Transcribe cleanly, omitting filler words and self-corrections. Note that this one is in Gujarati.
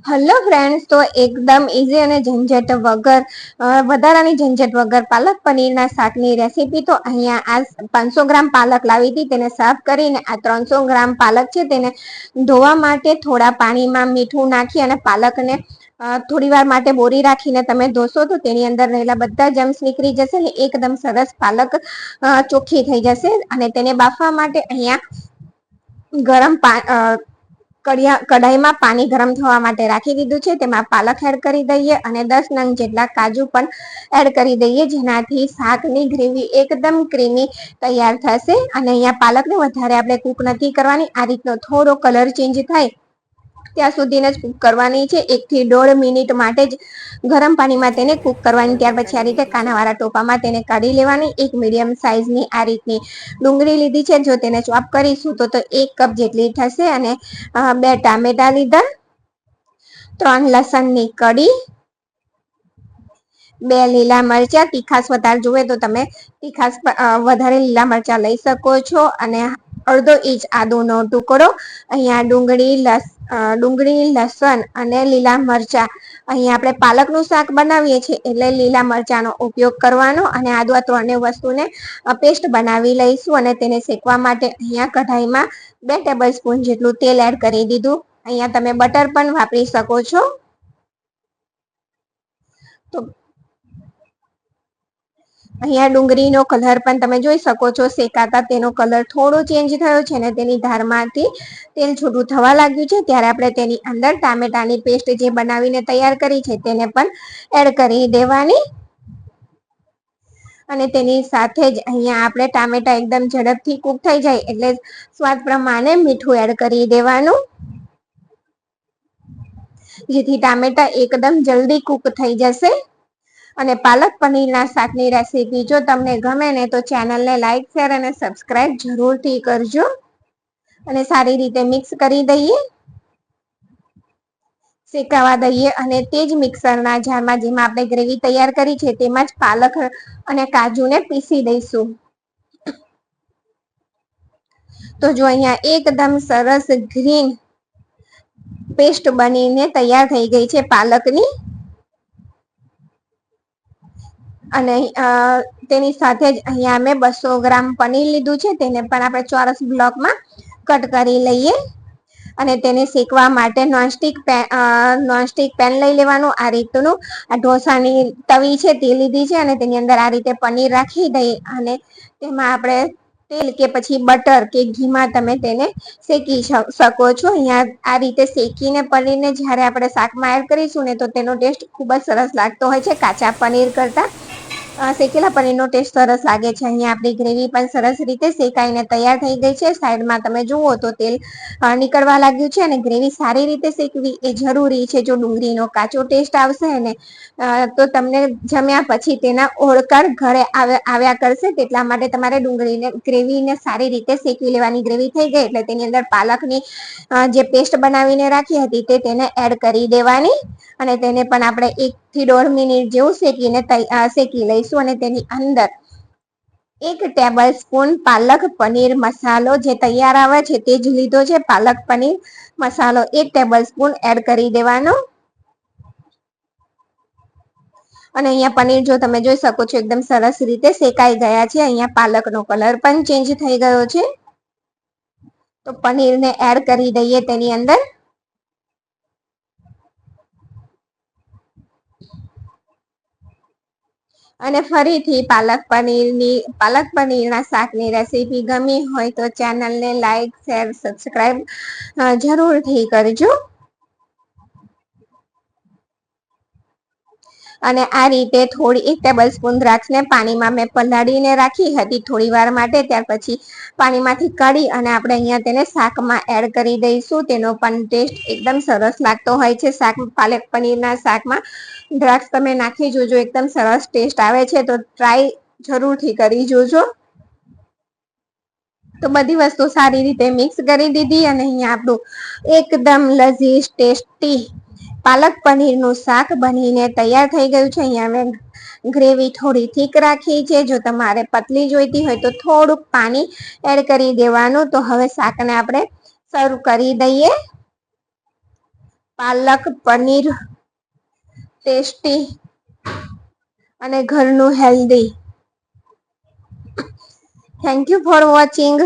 હેલો ફ્રેન્ડ્સ, તો એકદમ ઇઝી અને ઝંઝટ વગર વધારાની ઝંઝટ વગર પાલક પનીરના શાકની રેસીપી. તો અહીંયા આ 500 ગ્રામ પાલક લાવી હતી, તેને સાફ કરીને આ 300 ગ્રામ પાલક છે તેને ધોવા માટે થોડા પાણીમાં મીઠું નાખી અને પાલકને થોડી વાર માટે બોરી રાખીને તમે ધોશો તો તેની અંદર રહેલા બધા જમ્સ નીકળી જશે ને એકદમ સરસ પાલક ચોખ્ખી થઈ જશે. અને તેને બાફવા માટે અહીંયા કઢાઈમાં પાણી ગરમ થવા માટે રાખી દીધું છે. તેમાં પાલક એડ કરી દઈએ અને 10 નંગ જેટલા કાજુ પણ એડ કરી દઈએ, જેનાથી શાકની ગ્રેવી એકદમ ક્રીમી તૈયાર થશે. અને અહીંયા પાલકને વધારે આપણે કૂક નથી કરવાની, આ રીતનો થોડો કલર ચેન્જ થાય ત્યાં સુધીને જ કૂક કરવાની છે. 1 થી 1.5 મિનિટ માટે જ ગરમ પાણીમાં તેને કૂક કરવાની. ત્યાર પછી આ રીતે કાનાવાળા ટોપામાં તેને કાઢી લેવાની. એક મીડિયમ સાઈઝની આ રીતની ડુંગળી લીધી છે, જો તેને ચોપ કરીશું તો 1 કપ જેટલી થશે. અને 2 ટામેટા લીધા, 3 લસણની કડી, 2 લીલા મરચા, તીખાસ વધારે જોઈએ તો તમે તીખાસ વધારે લીલા મરચા લઈ શકો છો. અને અડધો ઇંચ આદુનો ટુકડો. અહીંયા ડુંગળી, લસણ અને લીલા મરચા. અહીંયા આપણે પાલકનું શાક બનાવીએ છીએ એટલે લીલા મરચાનો ઉપયોગ કરવાનો. અને આદુ આ ત્રણે વસ્તુને પેસ્ટ બનાવી લઈશું. અને તેને શેકવા માટે અહીંયા કઢાઈમાં 2 ટેબલ સ્પૂન જેટલું તેલ એડ કરી દીધું. અહીંયા તમે બટર પણ વાપરી શકો છો. તો અહીંયા ડુંગળીનો કલર પણ તમે જોઈ શકો છો, શેકાતા તેનો કલર થોડો ચેન્જ થયો છે અને તેની ધારમાંથી તેલ છૂટું થવા લાગ્યું છે. ત્યારે આપણે તેની અંદર ટામેટાની પેસ્ટ જે બનાવીને તૈયાર કરી છે તેને પણ એડ કરી દેવાની. અને તેની સાથે જ અહીંયા આપણે ટામેટા એકદમ ઝડપથી કૂક થઈ જાય એટલે સ્વાદ પ્રમાણે મીઠું એડ કરી દેવાનું, જેથી ટામેટા એકદમ જલ્દી કૂક થઈ જશે. અને પાલક પનીરના શાકની રેસીપી જો તમને ગમે ને તો ચેનલને લાઈક, શેર અને સબસ્ક્રાઇબ જરૂરથી કરજો. અને સારી રીતે મિક્સ કરી દઈએ, શેકાવા દઈએ. અને તે જ મિક્સરના જારમાં જેમાં આપણે ગ્રેવી તૈયાર કરી છે તેમાં જ પાલક અને કાજુને પીસી દઈશું. તો જો અહીંયા એકદમ સરસ ગ્રીન પેસ્ટ બનીને તૈયાર થઈ ગઈ છે પાલકની. અને તેની સાથે જ અહીંયા મેં 200 ગ્રામ પનીર લીધું છે, તેને પણ આપણે ચોરસ બ્લોકમાં કટ કરી લઈએ. અને તેને શેકવા માટે નોનસ્ટિક પેન લઈ લેવાનું. આ રીતનું આ ઢોસાની તવી છે તે લીધી છે અને તેની અંદર આ રીતે પનીર રાખી દઈ અને તેમાં આપણે તેલ કે પછી બટર કે ઘીમાં તમે તેને શેકી શકો છો. અહીંયા આ રીતે શેકીને પનીરને જ્યારે આપણે શાકમાં એડ કરીશું ને તો તેનો ટેસ્ટ ખૂબ જ સરસ લાગતો હોય છે, કાચા પનીર કરતા શેકેલા પનીરનો ટેસ્ટ સરસ લાગે છે. અહીંયા આપણી ગ્રેવી પણ સરસ રીતે શેકાઈને તૈયાર થઈ ગઈ છે. સાઈડમાં તમે જુઓ તો તેલ નીકળવા લાગ્યું છે. અને ગ્રેવી સારી રીતે શેકવી એ જરૂરી છે. જો ડુંગળીનો કાચો ટેસ્ટ આવશે ને તો તમને જમ્યા પછી તેના ઓળકાર ઘરે આવ્યા કરશે. તેટલા માટે તમારે ગ્રેવીને સારી રીતે શેકી લેવાની. ગ્રેવી થઈ ગઈ એટલે તેની અંદર પાલકની જે પેસ્ટ બનાવીને રાખી હતી તેને એડ કરી દેવાની. અને તેને પણ આપણે 1 થી 1.5 મિનિટ જેવું શેકી લઈશું. અને તેની અંદર 1 ટેબલ સ્પૂન પાલક પનીર મસાલો જે તૈયાર આવે છે તે જ લીધો છે. પાલક પનીર મસાલો 1 ટેબલ સ્પૂન એડ કરી દેવાનો. અને અહીંયા પનીર જો તમે જોઈ શકો છો એકદમ સરસ રીતે શેકાઈ ગયા છે. અહીંયા પાલકનો કલર પણ ચેન્જ થઈ ગયો છે. તો પનીરને એડ કરી દઈએ તેની અંદર. અને ફરીથી પાલક પનીરના શાકની રેસીપી ગમી હોય તો ચેનલને લાઈક, શેર, સબસ્ક્રાઇબ જરૂરથી કરજો. અને આ રીતે થોડી 1 ટેબલ સ્પૂન દ્રાક્ષને પાણીમાં મેં પલાળીને રાખી હતી થોડી વાર માટે. ત્યાર પછી પાણીમાંથી કાઢી અને આપણે અહીંયા તેને શાકમાં એડ કરી દઈશું. તેનો પણ ટેસ્ટ એકદમ સરસ લાગતો હોય છે. પાલક પનીરના શાકમાં દ્રાક્ષ તમે નાખી જોજો, એકદમ સરસ ટેસ્ટ આવે છે. તો ટ્રાય જરૂરથી કરી જોજો. તો બધી વસ્તુ સારી રીતે મિક્સ કરી દીધી અને અહીંયા આપણું એકદમ લઝીઝ ટેસ્ટી પાલક પનીરનું શાક બનીને તૈયાર થઈ ગયું છે. અહીંયા મેં ગ્રેવી થોડી થીક રાખી છે. જો તમારે પતલી જોઈતી હોય તો થોડુંક પાણી એડ કરી દેવાનું. તો હવે શાકને આપણે સર્વ કરી દઈએ. પાલક પનીર ટેસ્ટી અને ઘરનું healthy. Thank you for watching.